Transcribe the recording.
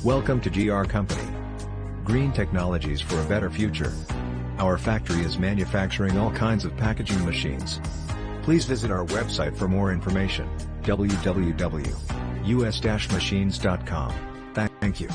Welcome to GR Company. Green technologies for a better future. Our factory is manufacturing all kinds of packaging machines. Please visit our website for more information, www.us-machines.com. Thank you.